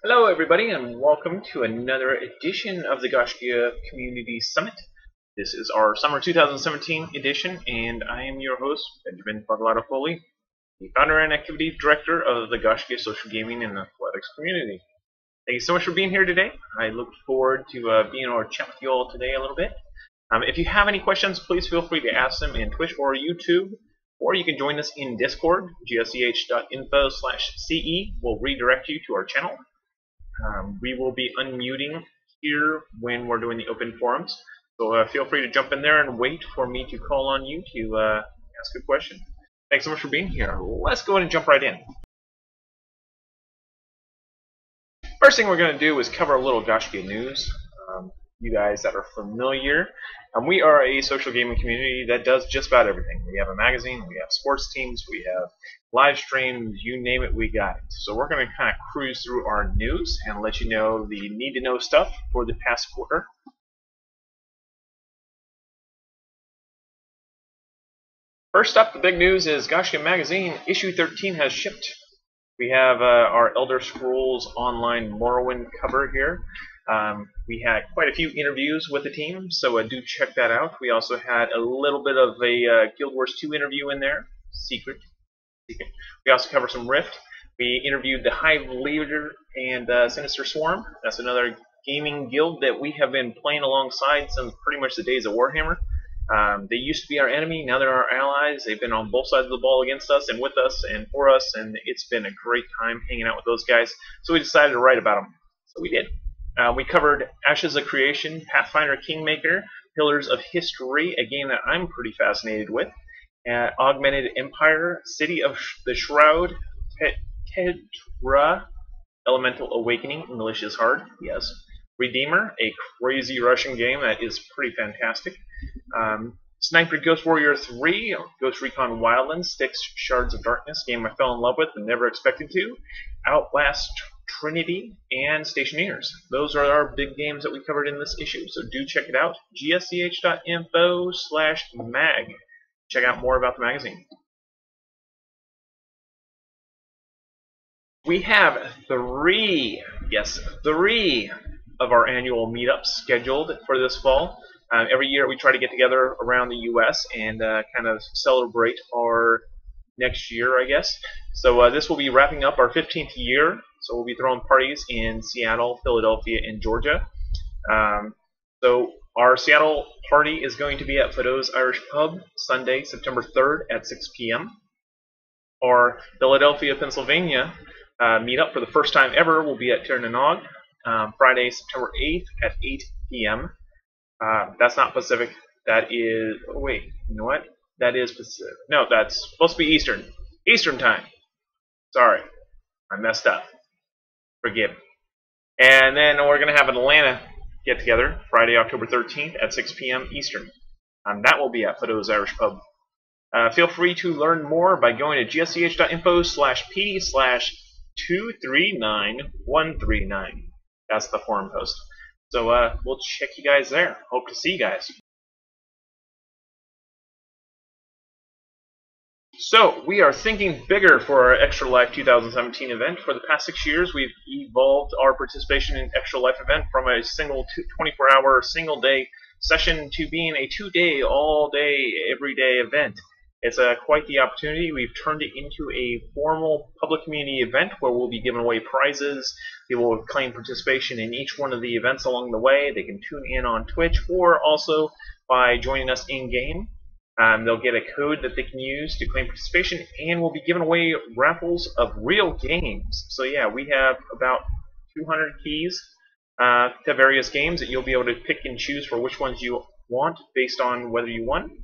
Hello everybody and welcome to another edition of the Gaiscioch Community Summit. This is our summer 2017 edition and I am your host, Benjamin Foley, the founder and activity director of the Gaiscioch Social Gaming and Athletics Community. Thank you so much for being here today. I look forward to being able to chat with you all today a little bit. If you have any questions, please feel free to ask them in Twitch or YouTube, or you can join us in Discord. gsch.info/ce will redirect you to our channel. We will be unmuting here when we're doing the open forums, so feel free to jump in there and wait for me to call on you to ask a question. Thanks so much for being here. Let's go ahead and jump right in. First thing we're going to do is cover a little Gaiscioch news. You guys that are familiar, we are a social gaming community that does just about everything. We have a magazine, we have sports teams, we have live streams, you name it, we got it. So we're going to kind of cruise through our news and let you know the need-to-know stuff for the past quarter. First up, the big news is Gaiscioch Magazine issue 13 has shipped. We have our Elder Scrolls Online Morrowind cover here. We had quite a few interviews with the team, so do check that out. We also had a little bit of a Guild Wars 2 interview in there. Secret. We also covered some Rift. We interviewed the Hive Leader and Sinister Swarm. That's another gaming guild that we have been playing alongside since pretty much the days of Warhammer. They used to be our enemy, now they're our allies. They've been on both sides of the ball against us and with us and for us, and it's been a great time hanging out with those guys. So we decided to write about them. So we did. We covered Ashes of Creation, Pathfinder Kingmaker, Pillars of History, a game that I'm pretty fascinated with, Augmented Empire, City of the Shroud, Tetra, Elemental Awakening, English is hard, yes, Redeemer, a crazy Russian game that is pretty fantastic, Sniper Ghost Warrior 3, Ghost Recon Wildlands, Styx Shards of Darkness, game I fell in love with and never expected to, Outlast Trinity, and Stationeers. Those are our big games that we covered in this issue, so do check it out. gsch.info/mag. Check out more about the magazine. We have three of our annual meetups scheduled for this fall. Every year we try to get together around the U.S. and kind of celebrate our next year, I guess. So this will be wrapping up our 15th year. So we'll be throwing parties in Seattle, Philadelphia, and Georgia. So our Seattle party is going to be at Fido's Irish Pub Sunday, September 3rd at 6 p.m. Our Philadelphia, Pennsylvania meetup for the first time ever will be at Tyrian Friday, September 8th at 8 p.m. That's not Pacific. That is... Oh, wait. You know what? That is Pacific. No, that's supposed to be Eastern. Eastern time. Sorry. I messed up. Forgive me. And then we're going to have an Atlanta get-together Friday, October 13th at 6 p.m. Eastern. That will be at Fido's Irish Pub. Feel free to learn more by going to gsch.info/p/239139. That's the forum post. So we'll check you guys there. Hope to see you guys. So, we are thinking bigger for our Extra Life 2017 event. For the past 6 years, we've evolved our participation in Extra Life event from a single 24-hour, single-day session to being a 2-day, all-day, every-day event. It's quite the opportunity. We've turned it into a formal public community event where we'll be giving away prizes. People will claim participation in each one of the events along the way. They can tune in on Twitch or also by joining us in-game. They'll get a code that they can use to claim participation, and we'll be giving away raffles of real games. So yeah, we have about 200 keys to various games that you'll be able to pick and choose for which ones you want based on whether you won.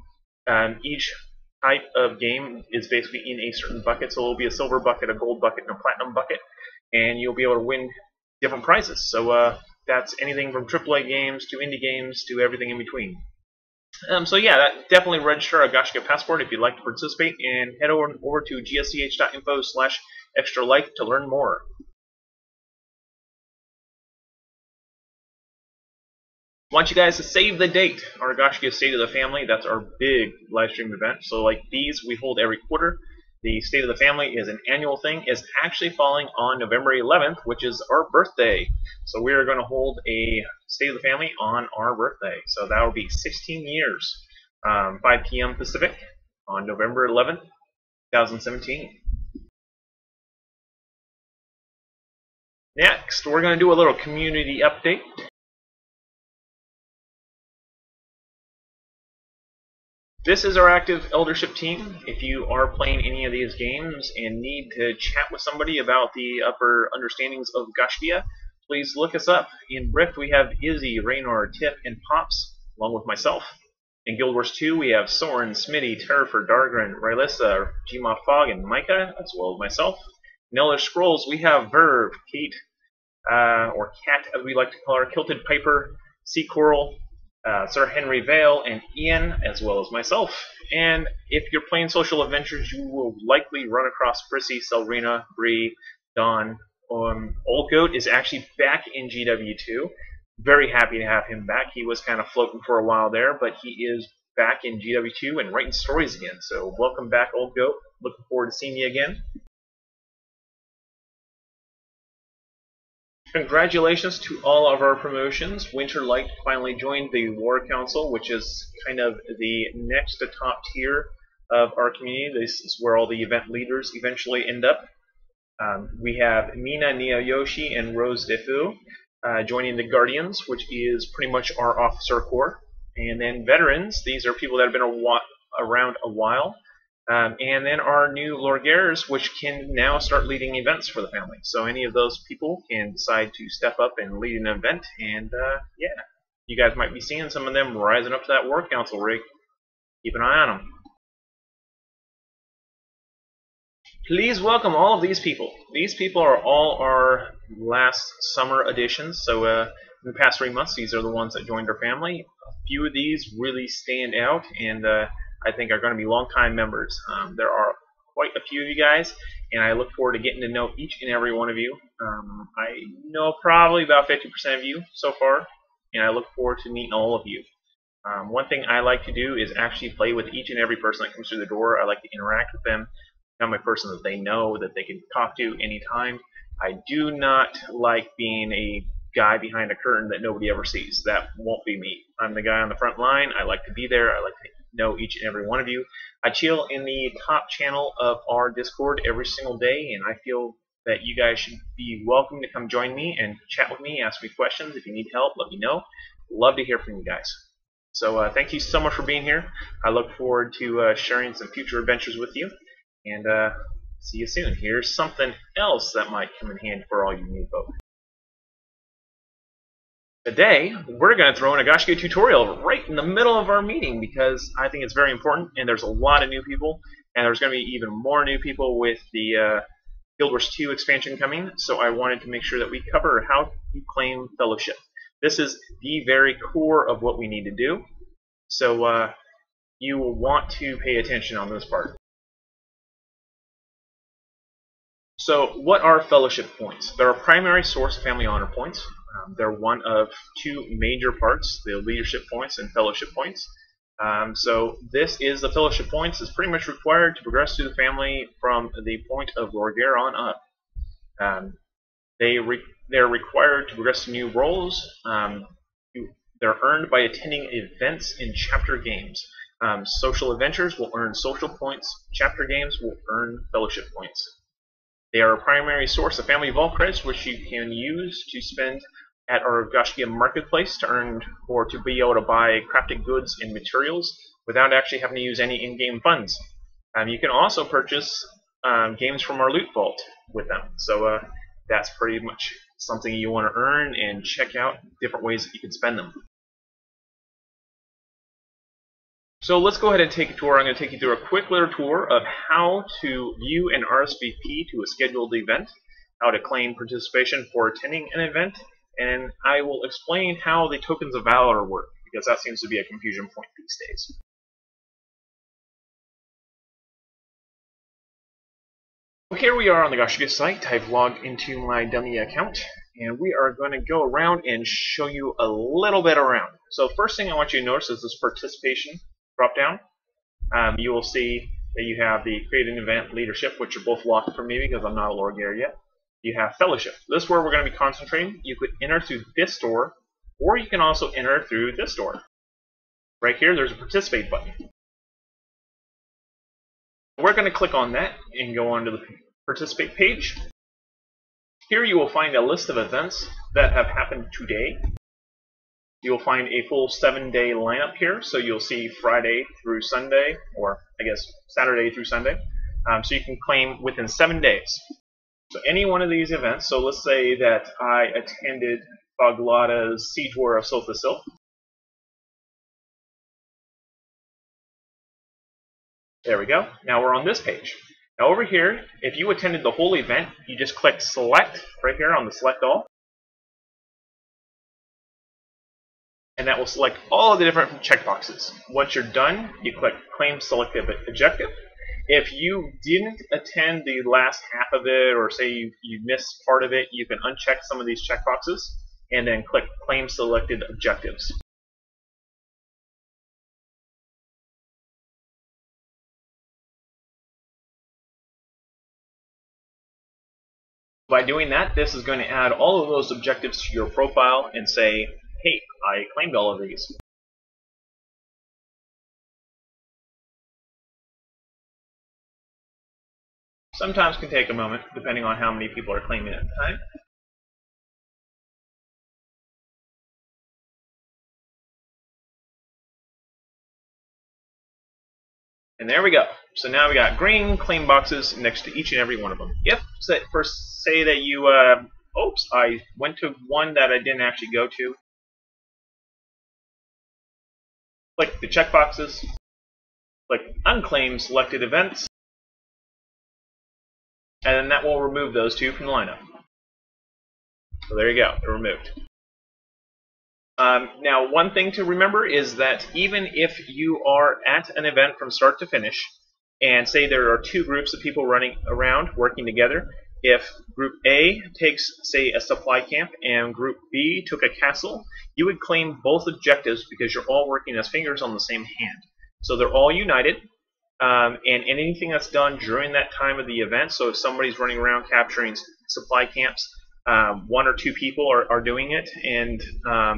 Each type of game is basically in a certain bucket, so there'll be a silver bucket, a gold bucket, and a platinum bucket, and you'll be able to win different prizes. So that's anything from AAA games to indie games to everything in between. So yeah, definitely register a Gaiscioch Passport if you'd like to participate, and head over to gsch.info/extralife to learn more. I want you guys to save the date. Our Gaiscioch State of the Family, that's our big live stream event. So like these, we hold every quarter. the State of the Family is an annual thing, is actually falling on November 11th, which is our birthday. So we are going to hold a State of the Family on our birthday. So that will be 16 years, 5 p.m. Pacific on November 11th, 2017. Next, we're going to do a little community update. This is our active Eldership team. If you are playing any of these games and need to chat with somebody about the upper understandings of Gaiscioch, please look us up. In Rift, we have Izzy, Raynor, Tip, and Pops, along with myself. In Guild Wars 2, we have Soren, Smitty, Terrafer, Dargren, Rylissa, Gma Fog, and Micah, as well as myself. In Elder Scrolls, we have Verve, Kate, or Cat, as we like to call her, Kilted Piper, Sea Coral, Sir Henry Vale, and Ian, as well as myself. And if you're playing Social Adventures, you will likely run across Prissy, Selrina, Bree, Dawn. Old Goat is actually back in GW2. Very happy to have him back. He was kind of floating for a while there, but he is back in GW2 and writing stories again. So welcome back, Old Goat. Looking forward to seeing you again. Congratulations to all of our promotions. Winterlight finally joined the War Council, which is kind of the next to top tier of our community. This is where all the event leaders eventually end up. We have Mina, Niyoyoshi, and Rose Defu joining the Guardians, which is pretty much our officer corps. And then veterans, these are people that have been around a while. And then our new Lorgaires, which can now start leading events for the family. So any of those people can decide to step up and lead an event, and yeah, you guys might be seeing some of them rising up to that War Council rig. Keep an eye on them. Please welcome all of these people. These people are all our last summer additions. So in the past 3 months, these are the ones that joined our family. A few of these really stand out, and I think are going to be long-time members. There are quite a few of you guys, and I look forward to getting to know each and every one of you. I know probably about 50% of you so far, and I look forward to meeting all of you. One thing I like to do is actually play with each and every person that comes through the door. I like to interact with them, become a person that they know, that they can talk to anytime. I do not like being a guy behind a curtain that nobody ever sees. That won't be me. I'm the guy on the front line. I like to be there. I like to know each and every one of you. I chill in the top channel of our Discord every single day, and I feel that you guys should be welcome to come join me and chat with me, ask me questions. If you need help, let me know. Love to hear from you guys. So thank you so much for being here. I look forward to sharing some future adventures with you, and see you soon. Here's something else that might come in handy for all you new folk. Today, we're going to throw in a Gaiscioch tutorial right in the middle of our meeting because I think it's very important, and there's a lot of new people, and there's going to be even more new people with the Guild Wars 2 expansion coming, so I wanted to make sure that we cover how you claim fellowship. This is the very core of what we need to do, so you will want to pay attention on this part. So what are fellowship points? They're a primary source of family honor points. They're one of two major parts, the leadership points and fellowship points. So this is the fellowship points. It's pretty much required to progress through the family from the point of Lorgaire on up. They're required to progress to new roles. They're earned by attending events in chapter games. Social adventures will earn social points. Chapter games will earn fellowship points. They are a primary source of family vault credits, which you can use to spend at our Gaiscioch marketplace to earn or to be able to buy crafted goods and materials without actually having to use any in-game funds. You can also purchase games from our loot vault with them. So that's pretty much something you want to earn, and check out different ways that you can spend them. So let's go ahead and take a tour. I'm going to take you through a quick little tour of how to view an RSVP to a scheduled event, how to claim participation for attending an event, and I will explain how the tokens of valor work, because that seems to be a confusion point these days. So here we are on the Gaiscioch site. I've logged into my dummy account, and we are going to go around and show you a little bit around. So first thing I want you to notice is this participation drop down. You will see You have the Create an Event, Leadership, which are both locked for me because I'm not a Lord Gary yet. You have Fellowship. This is where we're going to be concentrating. You could enter through this door, or you can also enter through this door. Right here, there's a Participate button. We're going to click on that and go on to the Participate page. Here you will find a list of events that have happened today. You'll find a full 7-day lineup here, so you'll see Friday through Sunday, or I guess Saturday through Sunday. So you can claim within 7 days. So any one of these events, so let's say that I attended Foglada's Siege War of Silthasil. There we go. Now we're on this page. Now over here, if you attended the whole event, you just click Select right here on the Select All. And that will select all of the different checkboxes. Once you're done, you click Claim Selected Objective. If you didn't attend the last half of it, or say you missed part of it, you can uncheck some of these checkboxes and then click Claim Selected Objectives. By doing that, this is going to add all of those objectives to your profile and say, hey, I claimed all of these. Sometimes can take a moment, depending on how many people are claiming at the time. And there we go. So now we got green claim boxes next to each and every one of them. If, say that you, oops, I went to one that I didn't actually go to. Click the checkboxes. Click Unclaim Selected Events. And then that will remove those two from the lineup. So there you go, they're removed. Now, one thing to remember is that even if you are at an event from start to finish, and say there are two groups of people running around working together, if Group A takes, say, a supply camp and Group B took a castle, you would claim both objectives because you're all working as fingers on the same hand. So they're all united, and anything that's done during that time of the event, so if somebody's running around capturing supply camps, one or two people are doing it, and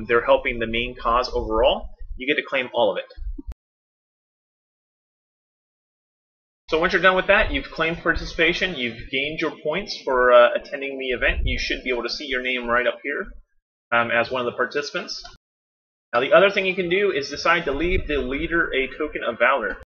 they're helping the main cause overall, you get to claim all of it. So once you're done with that, you've claimed participation, you've gained your points for attending the event. You should be able to see your name right up here as one of the participants. Now the other thing you can do is decide to leave the leader a token of valor.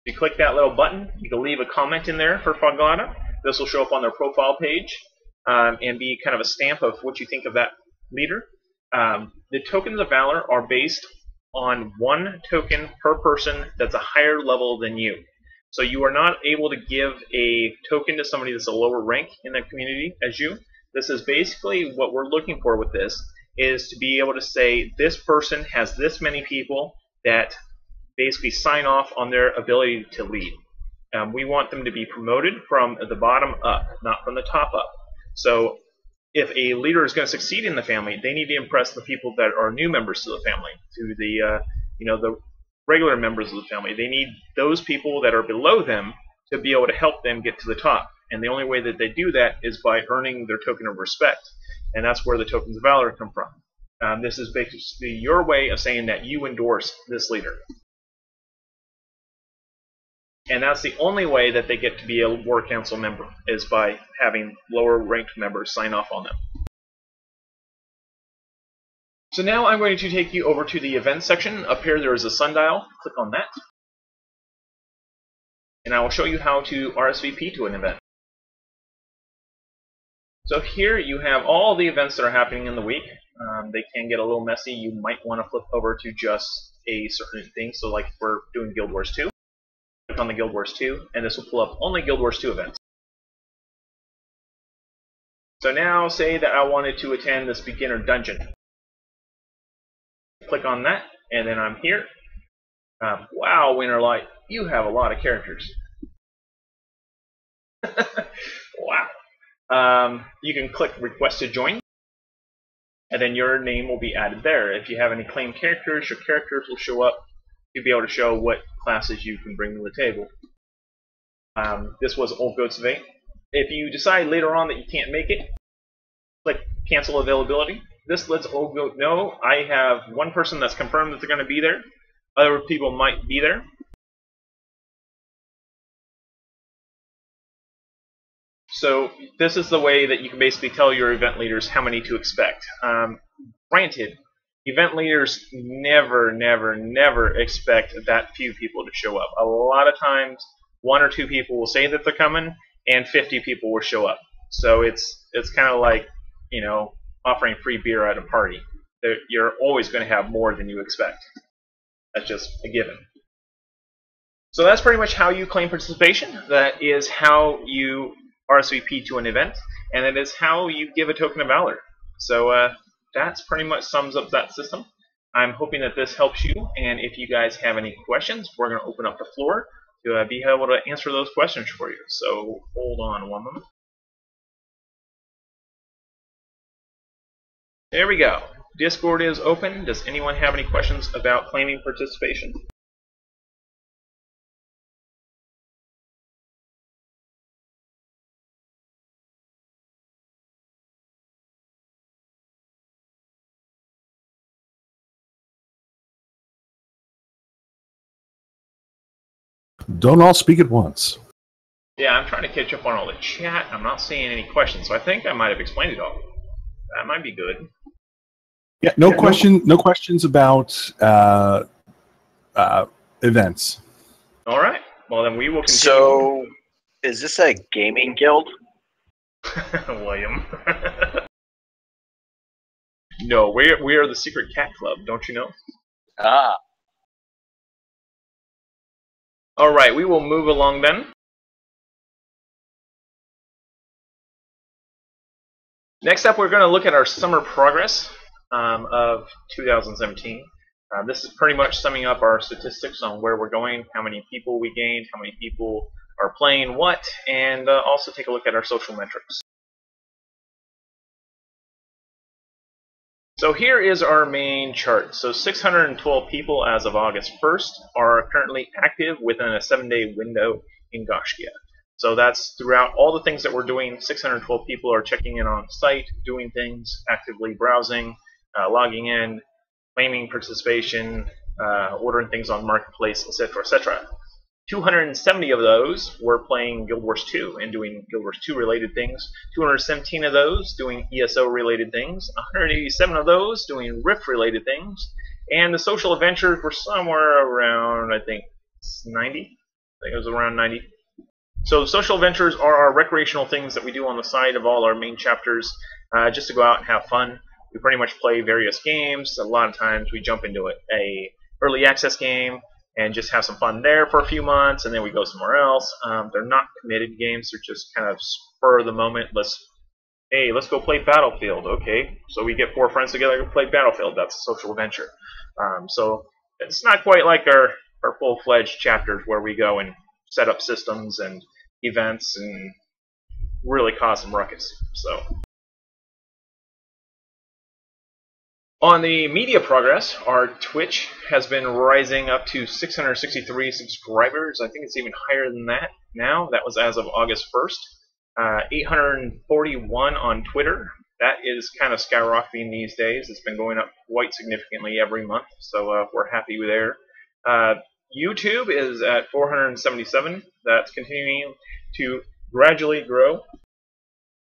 If you click that little button, you can leave a comment in there for Foglada. This will show up on their profile page and be kind of a stamp of what you think of that leader. The tokens of valor are based on one token per person that's a higher level than you. So you are not able to give a token to somebody that's a lower rank in the community as you. This is basically what we're looking for with this, is to be able to say this person has this many people that basically sign off on their ability to lead. We want them to be promoted from the bottom up, not from the top up. So if a leader is going to succeed in the family, they need to impress the people that are new members to the family, to the the regular members of the family. They need those people that are below them to be able to help them get to the top. And the only way that they do that is by earning their token of respect. And that's where the tokens of valor come from. This is basically your way of saying that you endorse this leader. And that's the only way that they get to be a War Council member, is by having lower ranked members sign off on them. So now I'm going to take you over to the events section. Up here there is a sundial. Click on that. And I will show you how to RSVP to an event. So here you have all the events that are happening in the week. They can get a little messy. You might want to flip over to just a certain thing. So like if we're doing Guild Wars 2. Click on the Guild Wars 2, and this will pull up only Guild Wars 2 events. So now say that I wanted to attend this beginner dungeon. Click on that, and then I'm here. Wow, Winterlight, you have a lot of characters. Wow. You can click Request to Join, and then your name will be added there. If you have any claimed characters, your characters will show up. You'll be able to show what classes you can bring to the table. This was Old Goats of 8. If you decide later on that you can't make it, click cancel availability. This lets Old Goat know I have one person that's confirmed that they're going to be there. Other people might be there. So this is the way that you can basically tell your event leaders how many to expect. Granted, event leaders never expect that few people to show up. A lot of times, 1 or 2 people will say that they're coming, and 50 people will show up. So it's kind of like, you know, offering free beer at a party. You're always going to have more than you expect. That's just a given. So that's pretty much how you claim participation. That is how you RSVP to an event, and it is how you give a token of valor. So that's pretty much sums up that system. I'm hoping that this helps you, and if you guys have any questions, we're going to open up the floor to be able to answer those questions for you. So hold on one moment. There we go. Discord is open. Does anyone have any questions about claiming participation? Don't all speak at once. Yeah, I'm trying to catch up on all the chat. I'm not seeing any questions, so I think I might have explained it all. That might be good. Yeah, no questions about events. All right. Well, then we will continue. So, is this a gaming guild? William. No, we are the Secret Cat Club, don't you know? Ah. All right, we will move along then. Next up, we're going to look at our summer progress of 2017. This is pretty much summing up our statistics on where we're going, how many people we gained, how many people are playing what, and also take a look at our social metrics. So here is our main chart. So 612 people as of August 1st are currently active within a 7-day window in Gaiscioch. So that's throughout all the things that we're doing. 612 people are checking in on site, doing things, actively browsing, logging in, claiming participation, ordering things on Marketplace, etc., etc. 270 of those were playing Guild Wars 2 and doing Guild Wars 2 related things. 217 of those doing ESO related things. 187 of those doing Rift related things. And the social adventures were somewhere around, I think, 90. I think it was around 90. So social adventures are our recreational things that we do on the side of all our main chapters, just to go out and have fun. We pretty much play various games. A lot of times we jump into a early access game and just have some fun there for a few months, and then we go somewhere else. They're not committed games. They're just kind of spur of the moment. Let's go play Battlefield. Okay, so we get 4 friends together to play Battlefield. That's a social adventure. So it's not quite like our full-fledged chapters where we go and set up systems and events and really cause some ruckus. So on the media progress, our Twitch has been rising up to 663 subscribers. I think it's even higher than that now. That was as of August 1st. 841 on Twitter. That is kind of skyrocketing these days. It's been going up quite significantly every month, so we're happy there. YouTube is at 477. That's continuing to gradually grow.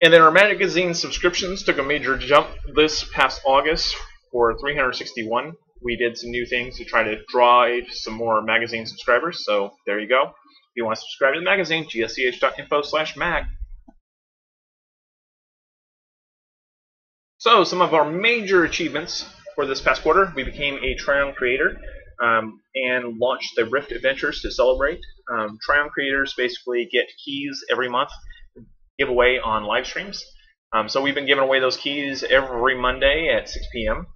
And then our magazine subscriptions took a major jump this past August for 361. We did some new things to try to drive some more magazine subscribers, so there you go. If you want to subscribe to the magazine, gsch.info/mag. So some of our major achievements for this past quarter: we became a Tryon creator and launched the Rift Adventures to celebrate. Tryon creators basically get keys every month giveaway on live streams. So we've been giving away those keys every Monday at 6 p.m.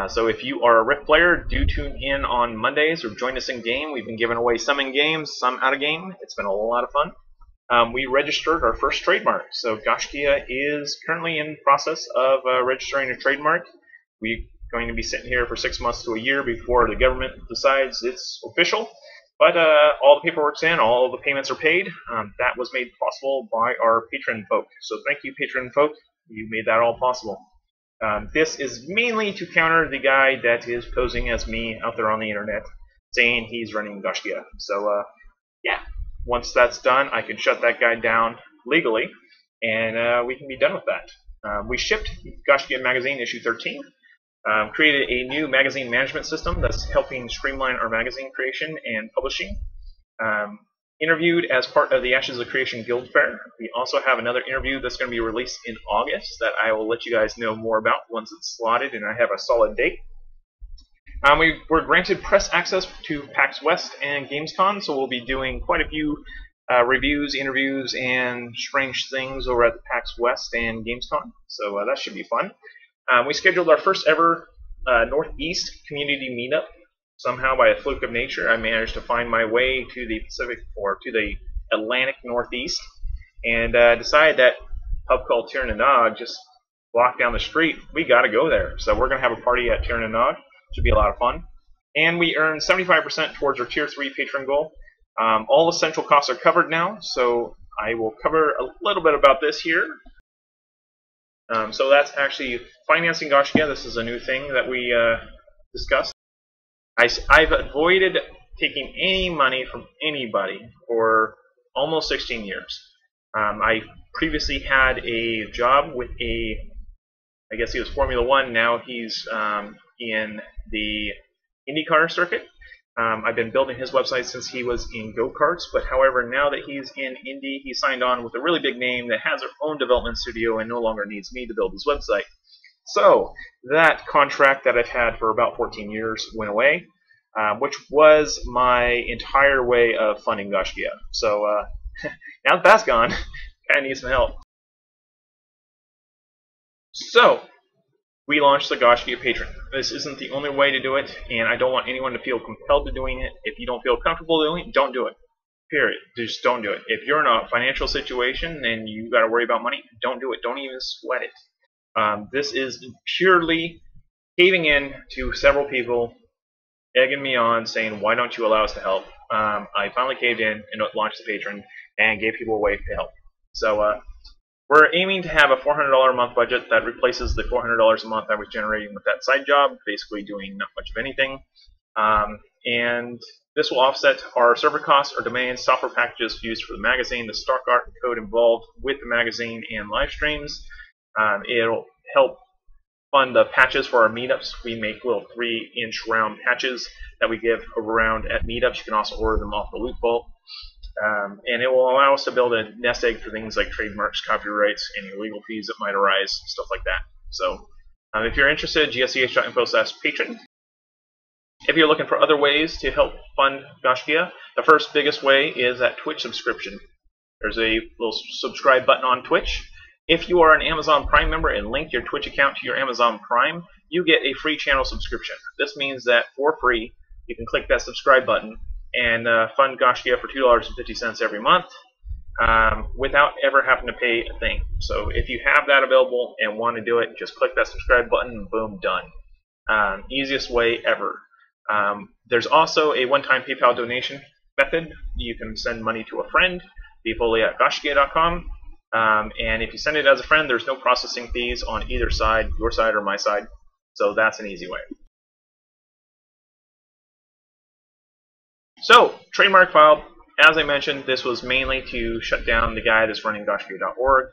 So if you are a Rift player, do tune in on Mondays or join us in game. We've been giving away some in game, some out of game. It's been a lot of fun. We registered our first trademark. So Gaiscioch is currently in process of registering a trademark. We're going to be sitting here for 6 months to a year before the government decides it's official. But all the paperwork's in, all the payments are paid. That was made possible by our patron folk. So thank you, patron folk. You made that all possible. This is mainly to counter the guy that is posing as me out there on the internet, saying he's running Gaiscioch. So yeah, once that's done, I can shut that guy down legally, and we can be done with that. We shipped Gaiscioch Magazine issue 13. Created a new magazine management system that's helping streamline our magazine creation and publishing. Interviewed as part of the Ashes of Creation Guild Fair. We also have another interview that's going to be released in August that I will let you guys know more about once it's slotted and I have a solid date. We were granted press access to PAX West and Gamescom, so we'll be doing quite a few reviews, interviews, and strange things over at the PAX West and Gamescom, so that should be fun. We scheduled our first ever Northeast community meetup. Somehow, by a fluke of nature, I managed to find my way to the Pacific, or to the Atlantic Northeast, and decided that a pub called Tyrian just blocked down the street. We got to go there. So we're going to have a party at Tyrian. Should be a lot of fun. And we earned 75% towards our Tier 3 patron goal. All essential costs are covered now, so I will cover a little bit about this here. So that's actually financing Gaiscioch. This is a new thing that we discussed. I've avoided taking any money from anybody for almost 16 years. I previously had a job with I guess he was Formula One, now he's in the IndyCar circuit. I've been building his website since he was in go-karts, but however, now that he's in Indy, he signed on with a really big name that has their own development studio and no longer needs me to build his website. So that contract that I've had for about 14 years went away, which was my entire way of funding Gaiscioch. So now that that's gone, I need some help. So we launched the Gaiscioch Patron. This isn't the only way to do it, and I don't want anyone to feel compelled to doing it. If you don't feel comfortable doing it, don't do it. Period. Just don't do it. If you're in a financial situation and you got to worry about money, don't do it. Don't even sweat it. This is purely caving in to several people egging me on, saying, why don't you allow us to help? I finally caved in and launched the Patron and gave people a way to help. So we're aiming to have a $400 a month budget that replaces the $400 a month I was generating with that side job, basically doing not much of anything. And this will offset our server costs, our domains, software packages used for the magazine, the stock art code involved with the magazine, and live streams. It'll help fund the patches for our meetups. We make little 3-inch round patches that we give around at meetups. You can also order them off the Loot Vault. And it will allow us to build a nest egg for things like trademarks, copyrights, any legal fees that might arise, stuff like that. So if you're interested, gsch.info/patron. If you're looking for other ways to help fund Gaiscioch, the first biggest way is that Twitch subscription. There's a little subscribe button on Twitch. If you are an Amazon Prime member and link your Twitch account to your Amazon Prime, you get a free channel subscription. This means that for free, you can click that subscribe button and fund Gaiscioch for $2.50 every month without ever having to pay a thing. So if you have that available and want to do it, just click that subscribe button and boom, done. Easiest way ever. There's also a one-time PayPal donation method. You can send money to a friend, people@gaiscioch.com. And if you send it as a friend, there's no processing fees on either side, your side or my side. So that's an easy way. So, trademark filed. As I mentioned, this was mainly to shut down the guy that's running Gaiscioch.org.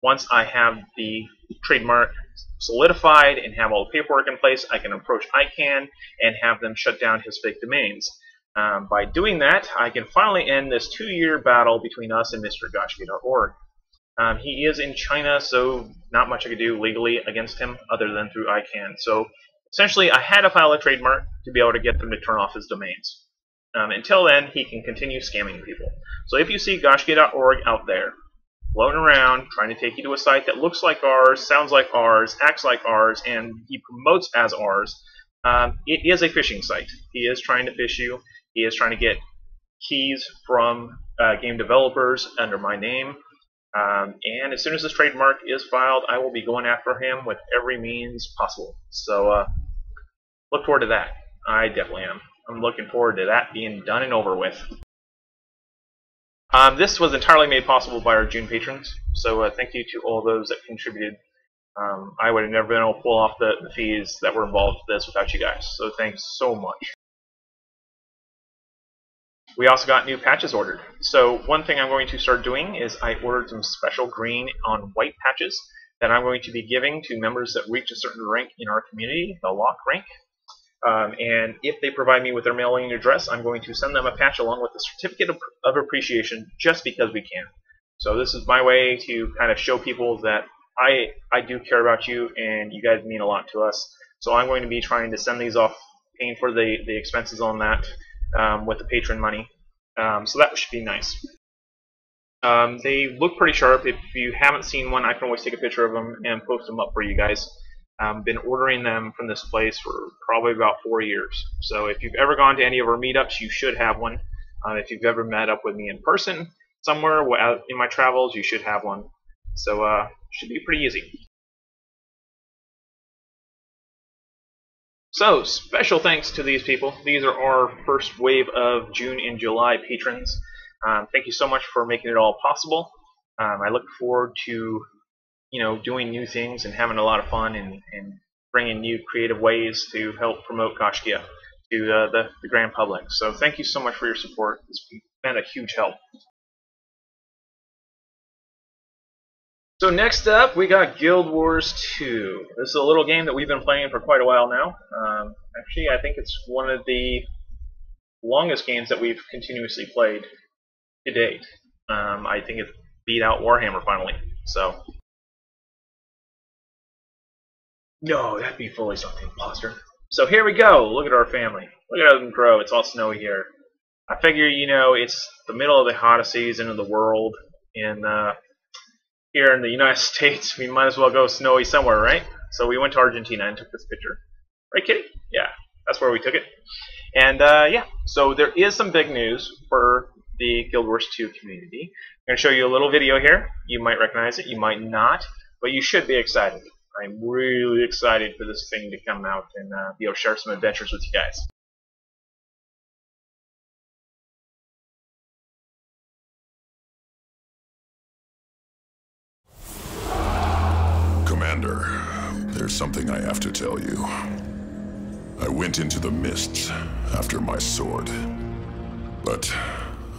Once I have the trademark solidified and have all the paperwork in place, I can approach ICANN and have them shut down his fake domains. By doing that, I can finally end this 2-year battle between us and Mr. Gaiscioch.org. He is in China, so not much I could do legally against him other than through ICANN. So essentially, I had to file a trademark to be able to get them to turn off his domains. Until then, he can continue scamming people. So if you see Gaiscioch.org out there, floating around, trying to take you to a site that looks like ours, sounds like ours, acts like ours, and he promotes as ours, it is a phishing site. He is trying to phish you. He is trying to get keys from game developers under my name. And as soon as this trademark is filed, I will be going after him with every means possible. So look forward to that. I definitely am. I'm looking forward to that being done and over with. This was entirely made possible by our June patrons, so thank you to all those that contributed. I would have never been able to pull off the fees that were involved with this without you guys, so thanks so much. We also got new patches ordered. So one thing I'm going to start doing is I ordered some special green on white patches that I'm going to be giving to members that reach a certain rank in our community, the lock rank. And if they provide me with their mailing address, I'm going to send them a patch along with a certificate of appreciation just because we can. So this is my way to kind of show people that I do care about you and you guys mean a lot to us. So I'm going to be trying to send these off, paying for the expenses on that with the patron money. So that should be nice. They look pretty sharp. If you haven't seen one, I can always take a picture of them and post them up for you guys. Been ordering them from this place for probably about 4 years. So if you've ever gone to any of our meetups, you should have one. If you've ever met up with me in person somewhere in my travels, you should have one. So should be pretty easy. So special thanks to these people. These are our first wave of June and July patrons. Thank you so much for making it all possible. I look forward to doing new things and having a lot of fun and bringing new creative ways to help promote Gaiscioch to the grand public. So thank you so much for your support. It's been a huge help. So next up, we got Guild Wars 2. This is a little game that we've been playing for quite a while now. Actually, I think it's one of the longest games that we've continuously played to date. I think it beat out Warhammer finally. So. No, that'd be fully something, imposter. So here we go. Look at our family. Look at them grow. It's all snowy here. I figure, it's the middle of the hottest season of the world, and here in the United States, we might as well go snowy somewhere, right? So we went to Argentina and took this picture. Right, Kitty? Yeah, that's where we took it. And yeah, so there is some big news for the Guild Wars 2 community. I'm going to show you a little video here. You might recognize it, you might not, but you should be excited. I'm really excited for this thing to come out and be able to share some adventures with you guys. Commander, there's something I have to tell you. I went into the mists after my sword, but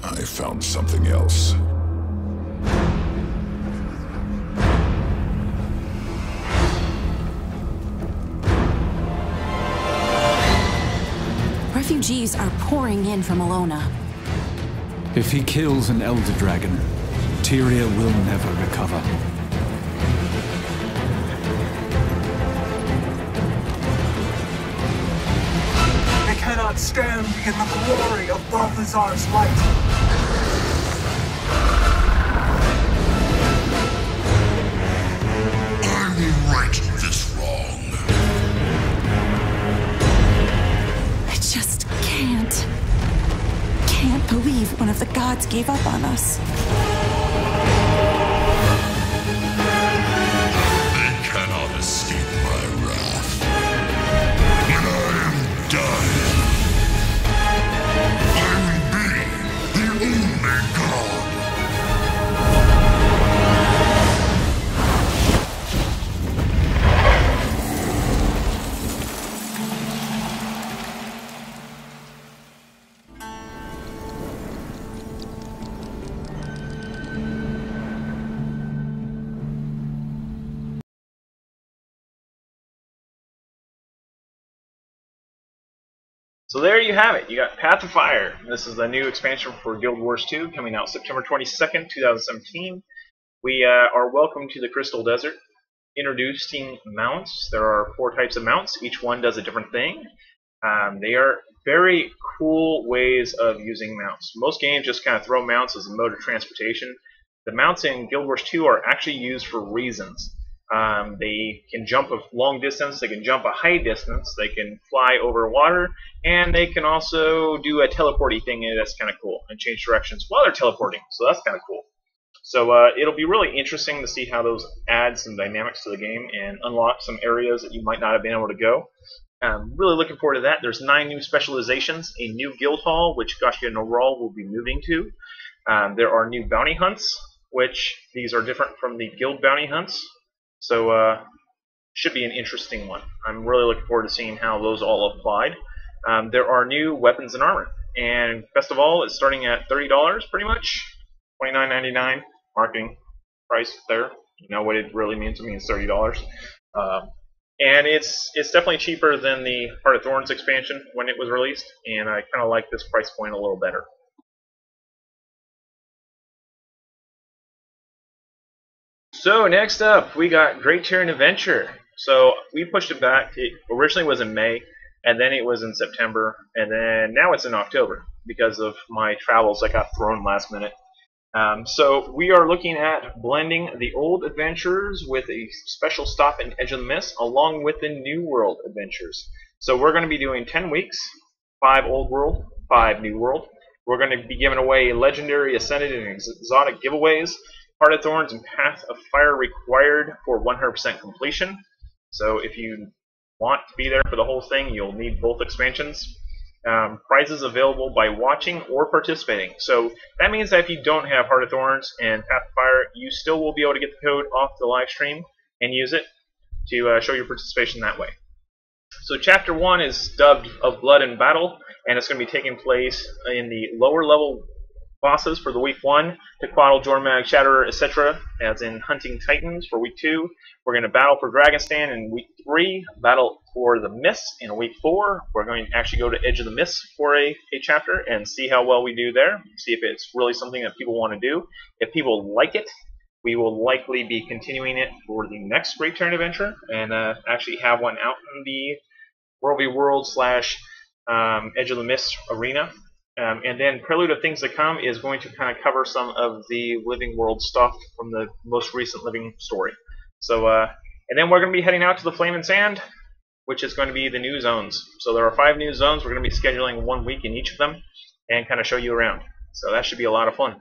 I found something else. Refugees are pouring in from Alona. If he kills an Elder Dragon, Tyrian will never recover. They cannot stand in the glory of Balthazar's light. I will right this wrong. I just can't believe one of the gods gave up on us. They cannot escape my wrath. When I am done, I will be the only god. So there you have it. You got Path of Fire. This is the new expansion for Guild Wars 2 coming out September 22nd, 2017. We are welcome to the Crystal Desert. Introducing mounts. There are 4 types of mounts. Each one does a different thing. They are very cool ways of using mounts. Most games just kind of throw mounts as a mode of transportation. The mounts in Guild Wars 2 are actually used for reasons. They can jump a long distance, they can jump a high distance, they can fly over water, and they can also do a teleporty thing that's kind of cool, and change directions while they're teleporting, so that's kind of cool. So it'll be really interesting to see how those add some dynamics to the game and unlock some areas that you might not have been able to go. Really looking forward to that. There's 9 new specializations, a new guild hall, which Gaiscioch will be moving to. There are new bounty hunts, which these are different from the guild bounty hunts. So should be an interesting one. I'm really looking forward to seeing how those all applied. There are new weapons and armor. And best of all, it's starting at $30 pretty much. $29.99 marketing price there. You know what it really means. It means $30. And it's definitely cheaper than the Heart of Thorns expansion when it was released, and I kind of like this price point a little better. So next up, we got Great Tyrian Adventure. So we pushed it back. It originally was in May, and then it was in September, and then now it's in October because of my travels that got thrown last minute. So we are looking at blending the old adventures with a special stop in Edge of the Mist, along with the New World adventures. So we're going to be doing 10 weeks, 5 Old World, 5 New World. We're going to be giving away legendary, ascended, and exotic giveaways. Heart of Thorns and Path of Fire required for 100% completion. So if you want to be there for the whole thing, you'll need both expansions. Prizes available by watching or participating. So that means that if you don't have Heart of Thorns and Path of Fire, you still will be able to get the code off the live stream and use it to show your participation that way. So Chapter 1 is dubbed Of Blood and Battle, and it's going to be taking place in the lower level bosses for the week 1, Tequatl, Jormag, Shatterer, etc., as in Hunting Titans for week 2. We're going to battle for Dragonstand in week 3, battle for the Mist in week 4. We're going to actually go to Edge of the Mist for a chapter and see how well we do there, see if it's really something that people want to do. If people like it, we will likely be continuing it for the next Great Tyrian Adventure and actually have one out in the World v. World / Edge of the Mist arena. And then Prelude of Things to Come is going to kind of cover some of the Living World stuff from the most recent Living story. So, and then we're going to be heading out to the Flame and Sand, which is going to be the new zones. So there are 5 new zones. We're going to be scheduling 1 week in each of them and kind of show you around. So that should be a lot of fun.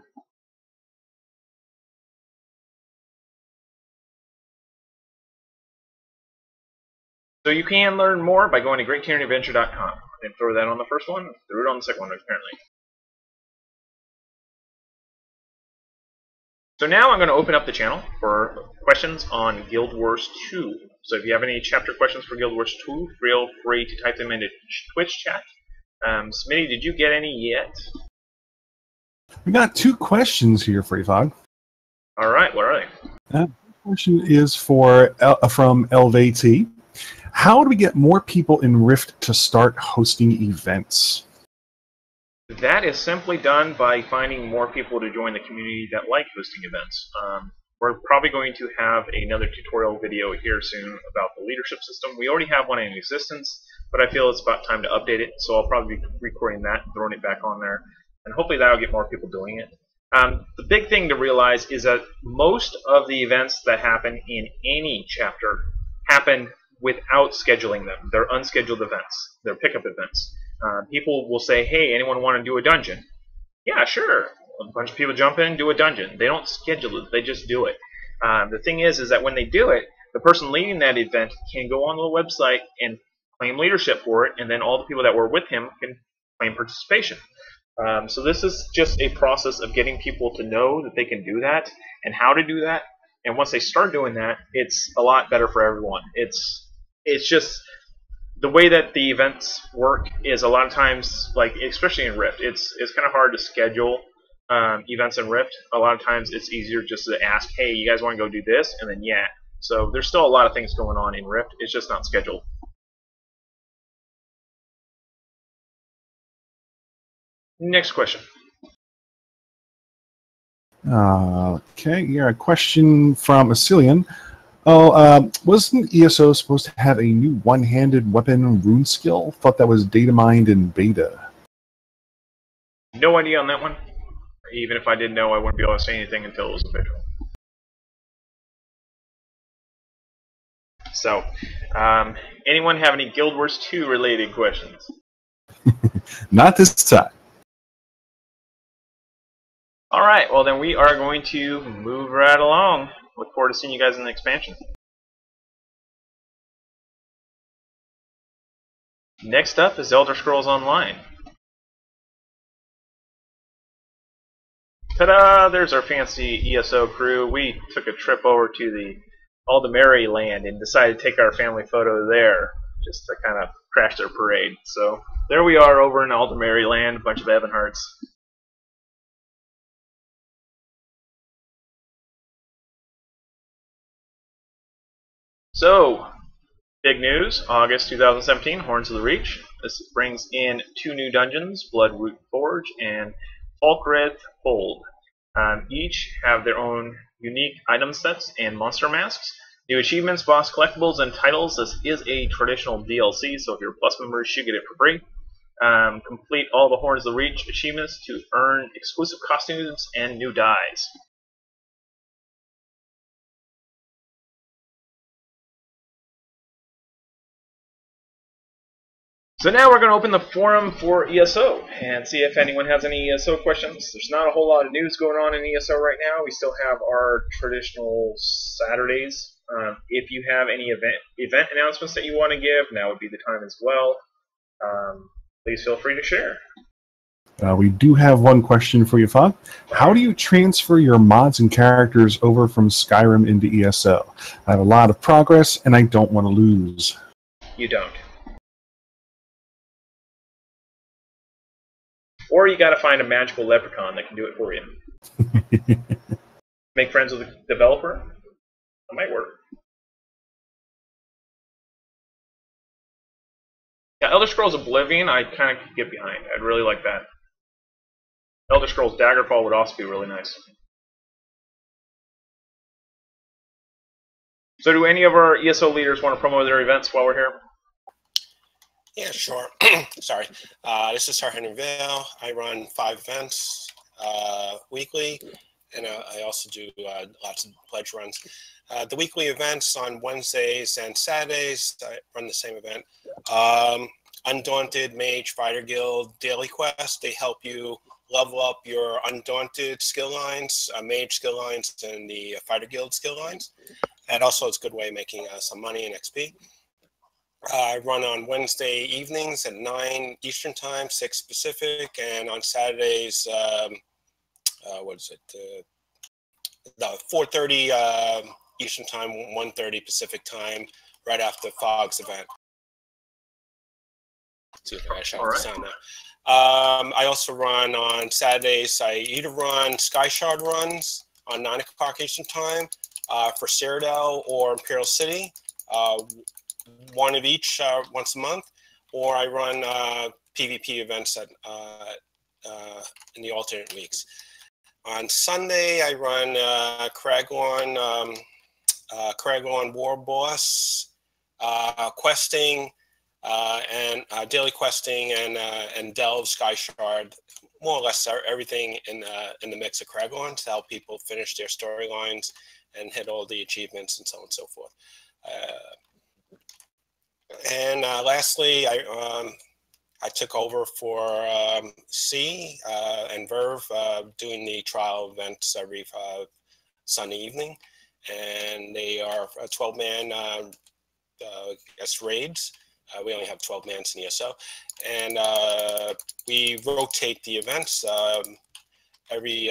So you can learn more by going to GreatTyrianAdventure.com. And throw that on the first one, threw it on the second one, apparently. So now I'm going to open up the channel for questions on Guild Wars 2. So if you have any chapter questions for Guild Wars 2, feel free to type them into Twitch chat. Smitty, did you get any yet? We got 2 questions here, Freefog. All right, what are they? The question is from LVT. How do we get more people in Rift to start hosting events? That is simply done by finding more people to join the community that like hosting events. We're probably going to have another tutorial video here soon about the leadership system. We already have one in existence, but I feel it's about time to update it, so I'll probably be recording that and throwing it back on there, and hopefully that'll get more people doing it. The big thing to realize is that most of the events that happen in any chapter happen without scheduling them. They're unscheduled events. They're pickup events. People will say, hey, anyone want to do a dungeon? Yeah, sure. A bunch of people jump in and do a dungeon. They don't schedule it. They just do it. The thing is that when they do it, the person leading that event can go on the website and claim leadership for it, and then all the people that were with him can claim participation. So this is just a process of getting people to know that they can do that and how to do that. And once they start doing that, it's a lot better for everyone. It's just the way that the events work is a lot of times, like especially in Rift, it's kind of hard to schedule events in Rift. A lot of times it's easier just to ask, hey, you guys want to go do this? And then yeah. So there's still a lot of things going on in Rift. It's just not scheduled. Next question. Okay, yeah, a question from Asilian. Wasn't ESO supposed to have a new one-handed weapon rune skill? Thought that was data mined in beta. No idea on that one. Even if I did know, I wouldn't be able to say anything until it was official. So, anyone have any Guild Wars 2 related questions? Not this time. Alright, well then we are going to move right along. Look forward to seeing you guys in the expansion. Next up is Elder Scrolls Online. Ta-da! There's our fancy ESO crew. We took a trip over to the Aldermary land and decided to take our family photo there, just to kind of crash their parade. So there we are over in Aldermary land, a bunch of Evanharts. So, big news, August 2017, Horns of the Reach. This brings in 2 new dungeons, Bloodroot Forge and Falkreth Hold. Each have their own unique item sets and monster masks. New achievements, boss collectibles, and titles. This is a traditional DLC, so if you're a Plus member, you should get it for free. Complete all the Horns of the Reach achievements to earn exclusive costumes and new dyes. So now we're going to open the forum for ESO and see if anyone has any ESO questions. There's not a whole lot of news going on in ESO right now. We still have our traditional Saturdays. If you have any event announcements that you want to give, now would be the time as well. Please feel free to share. We do have one question for you, Fog. How do you transfer your mods and characters over from Skyrim into ESO? I have a lot of progress, and I don't want to lose. You don't. Or you gotta find a magical leprechaun that can do it for you. Make friends with the developer? That might work. Yeah, Elder Scrolls Oblivion, I kind of could get behind. I'd really like that. Elder Scrolls Daggerfall would also be really nice. So do any of our ESO leaders want to promote their events while we're here? Yeah, sure. Sorry. This is Sir Henry Vale. I run 5 events weekly, and I also do lots of pledge runs. The weekly events on Wednesdays and Saturdays, I run the same event. Undaunted Mage Fighter Guild Daily Quest. They help you level up your Undaunted skill lines, Mage skill lines, and the Fighter Guild skill lines. And also it's a good way of making some money and XP. I run on Wednesday evenings at 9 Eastern Time, 6 Pacific, and on Saturdays, what is it? 4:30 Eastern Time, 1:30 Pacific Time, right after Fog's event. Let's see if I shout the sound now. I also run on Saturdays. I either run Sky Shard runs on 9 o'clock Eastern Time for Cyrodiil or Imperial City. One of each once a month, or I run PvP events in the alternate weeks. On Sunday, I run Cragorn War Boss, questing, and daily questing, and Delve Sky Shard. More or less everything in the mix of Cragorn to help people finish their storylines and hit all the achievements and so on and so forth. And lastly, I took over for C and Verve doing the trial events every Sunday evening, and they are 12-man raids. We only have 12 mans in ESO, and we rotate the events. Every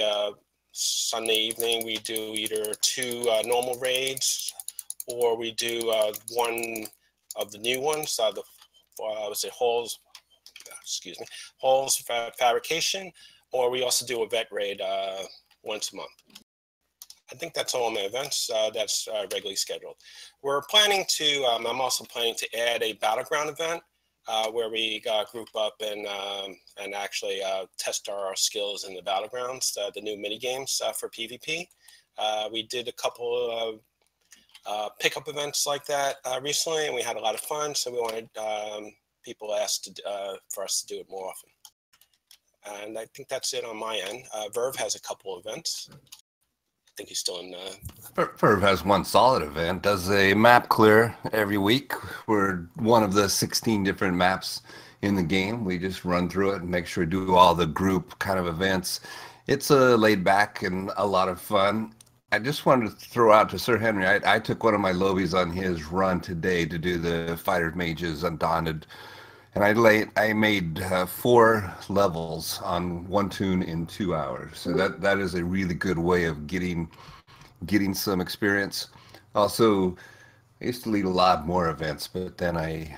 Sunday evening, we do either 2 normal raids, or we do one of the new ones, Halls Fabrication, or we also do a vet raid once a month. I think that's all my events. That's regularly scheduled. We're planning to, I'm also planning to add a battleground event where we group up and actually test our skills in the battlegrounds, the new mini games for PvP. We did a couple of pickup events like that recently, and we had a lot of fun. So we wanted people asked for us to do it more often. And I think that's it on my end. Verve has a couple events. I think he's still in. Verve has one solid event. Does a map clear every week. We're one of the 16 different maps in the game. We just run through it and make sure we do all the group kind of events. It's laid back and a lot of fun. I just wanted to throw out to Sir Henry, I took one of my lobies on his run today to do the Fighter Mages Undaunted And I made 4 levels on one toon in 2 hours. So that is a really good way of getting some experience. Also, I used to lead a lot more events, but then I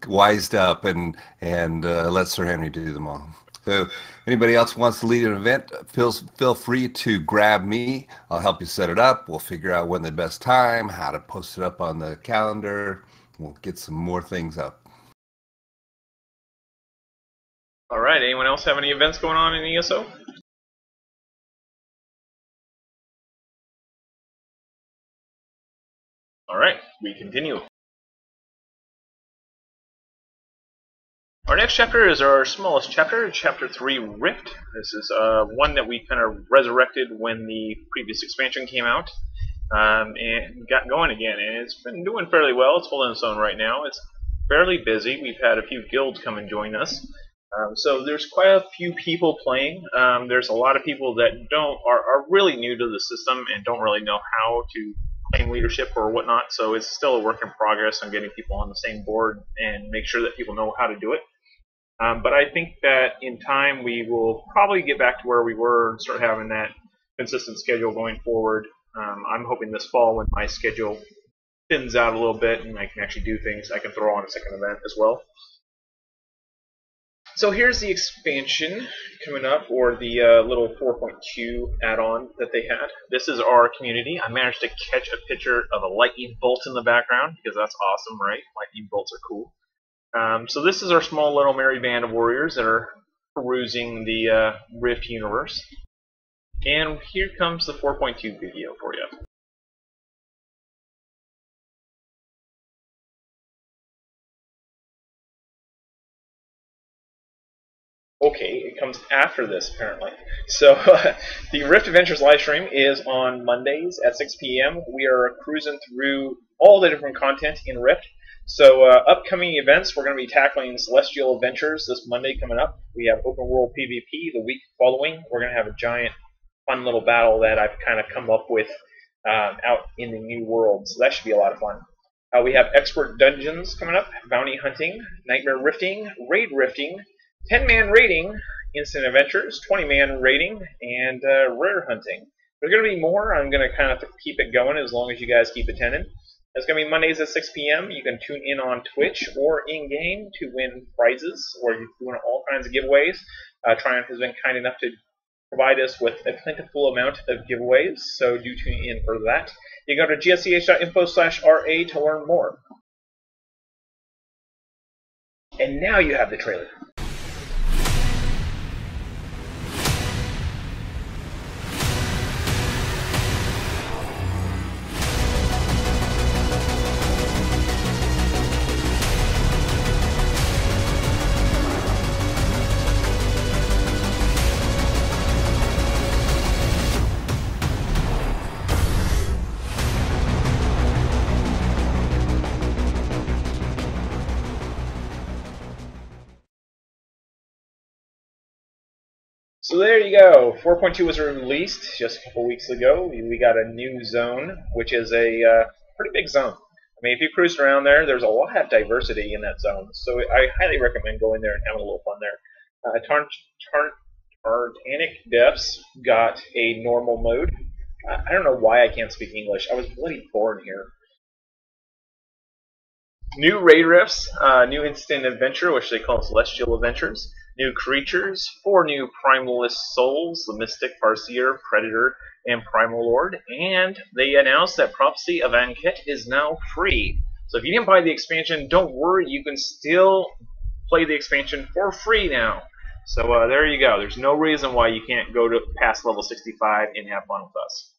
wised up and let Sir Henry do them all. So anybody else wants to lead an event, feel free to grab me. I'll help you set it up. We'll figure out when the best time, how to post it up on the calendar. We'll get some more things up. All right. Anyone else have any events going on in ESO? All right. We continue. Our next chapter is our smallest chapter, Chapter 3, Rift. This is one that we kind of resurrected when the previous expansion came out and got going again. And it's been doing fairly well. It's holding its own right now. It's fairly busy. We've had a few guilds come and join us. So there's quite a few people playing. There's a lot of people that are really new to the system and don't really know how to claim leadership or whatnot. So it's still a work in progress on getting people on the same board and make sure that people know how to do it. But I think that in time we will probably get back to where we were and start having that consistent schedule going forward. I'm hoping this fall when my schedule thins out a little bit and I can actually do things, I can throw on a second event as well. So here's the expansion coming up, or the little 4.2 add-on that they had. This is our community. I managed to catch a picture of a lightning bolt in the background because that's awesome, right? Lightning bolts are cool. So this is our small little merry band of warriors that are perusing the Rift universe. And here comes the 4.2 video for you. Okay, it comes after this apparently. So the Rift Adventures livestream is on Mondays at 6 p.m. We are cruising through all the different content in Rift. So upcoming events, we're going to be tackling Celestial Adventures this Monday coming up. We have Open World PvP the week following. We're going to have a giant fun little battle that I've kind of come up with out in the new world. So that should be a lot of fun. We have Expert Dungeons coming up, Bounty Hunting, Nightmare Rifting, Raid Rifting, 10-man raiding, Instant Adventures, 20-man raiding, and Rare Hunting. There's going to be more. I'm going to kind of keep it going as long as you guys keep attending. It's going to be Mondays at 6 p.m. You can tune in on Twitch or in-game to win prizes, or you're doing all kinds of giveaways. Triumph has been kind enough to provide us with a plentiful amount of giveaways, so do tune in for that. You can go to gsch.info/RA to learn more. And now you have the trailer. So there you go. 4.2 was released just a couple weeks ago. We got a new zone, which is a pretty big zone. I mean, if you cruise around there, there's a lot of diversity in that zone. So I highly recommend going there and having a little fun there. Tartanic Depths got a normal mode. I don't know why I can't speak English. I was bloody born here. New raid rifts, new instant adventure, which they call Celestial Adventures. New creatures, 4 new primalist souls, the Mystic, Farseer, Predator, and Primal Lord. And they announced that Prophecy of Anket is now free. So if you didn't buy the expansion, don't worry, you can still play the expansion for free now. So there you go. There's no reason why you can't go to past level 65 and have fun with us.